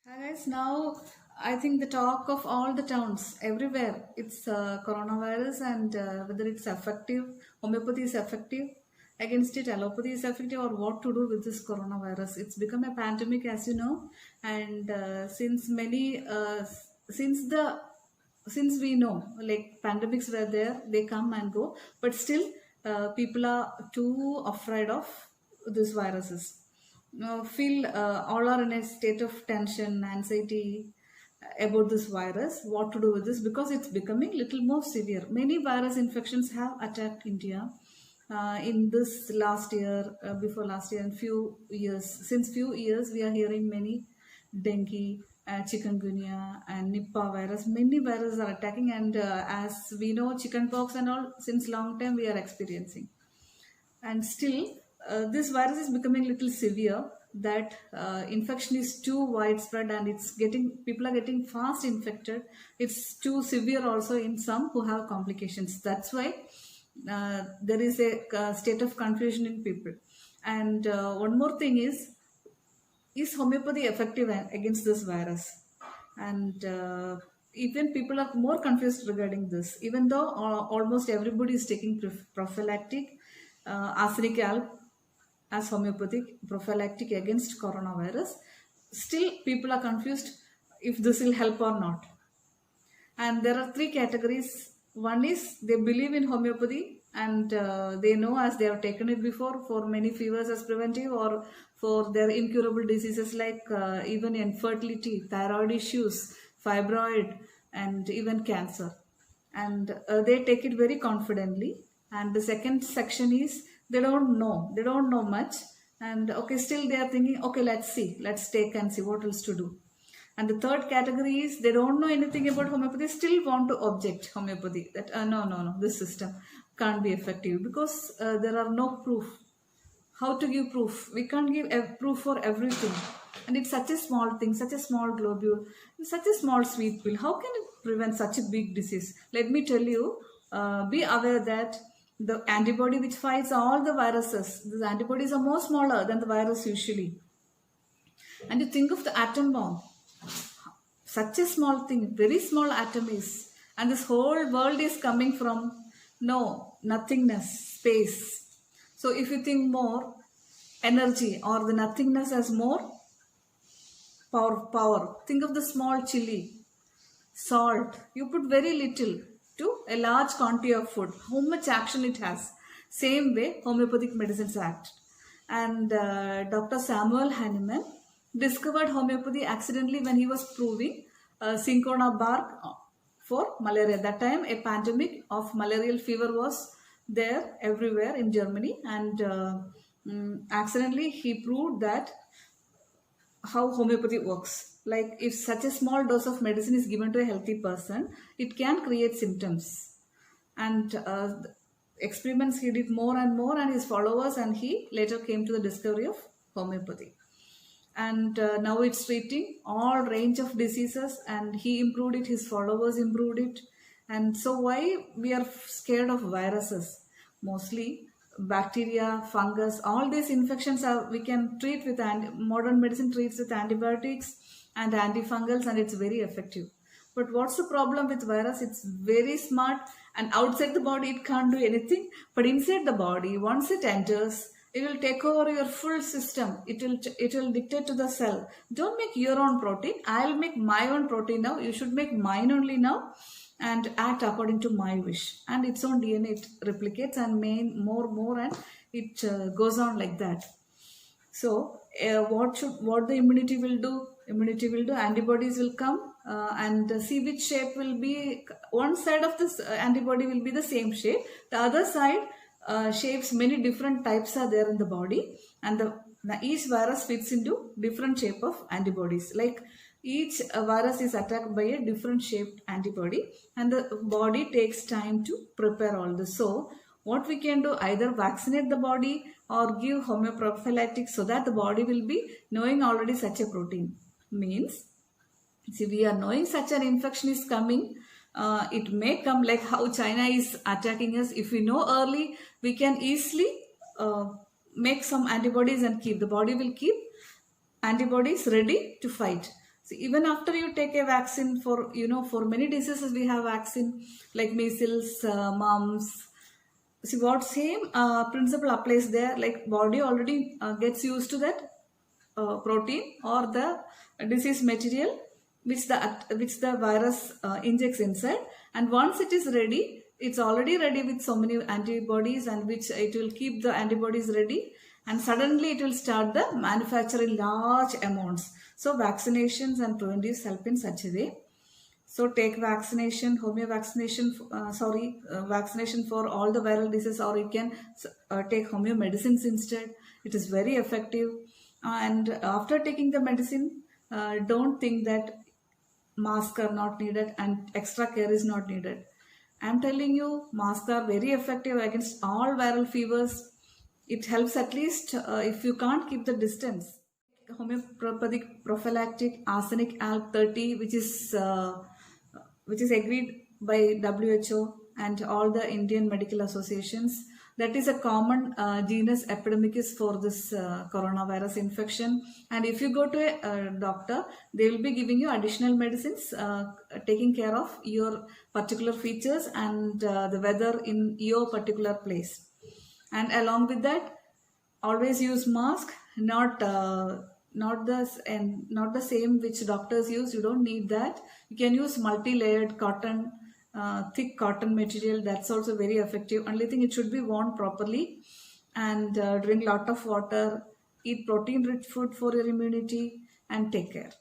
Hi guys, now I think the talk of all the towns everywhere it's coronavirus and whether it's effective, homeopathy is effective against it, allopathy is effective, or what to do with this coronavirus. It's become a pandemic, as you know, and since we know like pandemics were there, they come and go, but still people are too afraid of these viruses. Feel all are in a state of tension, anxiety about this virus, what to do with this, because it's becoming little more severe. Many virus infections have attacked India in this last year, before last year, and few years. Since few years, we are hearing many dengue, chikungunya, and Nipah virus. Many viruses are attacking, and as we know, chickenpox and all, since long time we are experiencing. And still this virus is becoming little severe, that infection is too widespread and it's getting, people are getting fast infected. It's too severe also in some who have complications. That's why there is a state of confusion in people. And one more thing is homeopathy effective against this virus? And even people are more confused regarding this, even though almost everybody is taking prophylactic arsenic alb as homeopathic prophylactic against coronavirus. Still people are confused if this will help or not. And there are three categories. One is they believe in homeopathy, and they know, as they have taken it before, for many fevers as preventive, or for their incurable diseases like even infertility, thyroid issues, fibroid, and even cancer. And they take it very confidently. And the second section is they don't know much, and okay, still they are thinking, okay, let's take and see what else to do. And the third category is they don't know anything about homeopathy, still want to object homeopathy, that no, this system can't be effective because there are no proof. How to give proof? We can't give a proof for everything. And it's such a small thing, such a small globule, such a small sweet pill. How can it prevent such a big disease? Let me tell you, be aware that the antibody which fights all the viruses, these antibodies are more smaller than the virus usually. And you think of the atom bomb, such a small thing, very small atom is, and this whole world is coming from no nothingness, space. So if you think more energy or the nothingness as more power, think of the small chili, salt, you put very little to a large quantity of food, how much action it has. Same way homeopathic medicines act. And Dr. Samuel Hahnemann discovered homeopathy accidentally when he was proving cinchona bark for malaria. That time a pandemic of malarial fever was there everywhere in Germany, and accidentally he proved that how homeopathy works. Like if such a small dose of medicine is given to a healthy person, it can create symptoms. And experiments he did more and more, and his followers, and he later came to the discovery of homeopathy. And now it's treating all range of diseases, and he improved it, his followers improved it. And so why we are scared of viruses? Mostly bacteria, fungus, all these infections are, we can treat with, modern medicine treats with antibiotics and antifungals, and it's very effective. But what's the problem with virus? It's very smart, and outside the body it can't do anything, but inside the body, once it enters, it will take over your full system. It will dictate to the cell, don't make your own protein, I'll make my own protein now, you should make mine only now, and act according to my wish. And its own DNA it replicates and main more, and it goes on like that. So what the immunity will do? Immunity will do, antibodies will come and see which shape will be. One side of this antibody will be the same shape, the other side shapes, many different types are there in the body, and each virus fits into different shape of antibodies. Like each virus is attacked by a different shaped antibody, and the body takes time to prepare all this. So what we can do, either vaccinate the body or give homeoprophylactics, so that the body will be knowing already such a protein. Means, see, we are knowing such an infection is coming. It may come, like how China is attacking us. If we know early, we can easily make some antibodies and keep, the body will keep antibodies ready to fight. See, even after you take a vaccine for, for many diseases we have vaccine like measles, mumps. See, what same principle applies there, like body already gets used to that protein or the disease material which the virus injects inside, and once it is ready, it's already ready with so many antibodies, and which it will keep the antibodies ready, and suddenly it will start the manufacturing large amounts. So vaccinations and preventives help in such a way. So take vaccination, homeo vaccination, vaccination for all the viral diseases, or you can take homeo medicines instead. It is very effective. And after taking the medicine, don't think that masks are not needed and extra care is not needed. I'm telling you, masks are very effective against all viral fevers. It helps at least if you can't keep the distance. Homeopathic prophylactic arsenic alp 30, which is agreed by WHO and all the Indian medical associations. That is a common genus epidemicus for this coronavirus infection. And if you go to a doctor, they will be giving you additional medicines taking care of your particular features and the weather in your particular place. And along with that, always use mask, not the same which doctors use. You don't need that. You can use multi-layered cotton, thick cotton material. That's also very effective. Only thing, it should be worn properly, and drink lot of water, eat protein rich food for your immunity, and take care.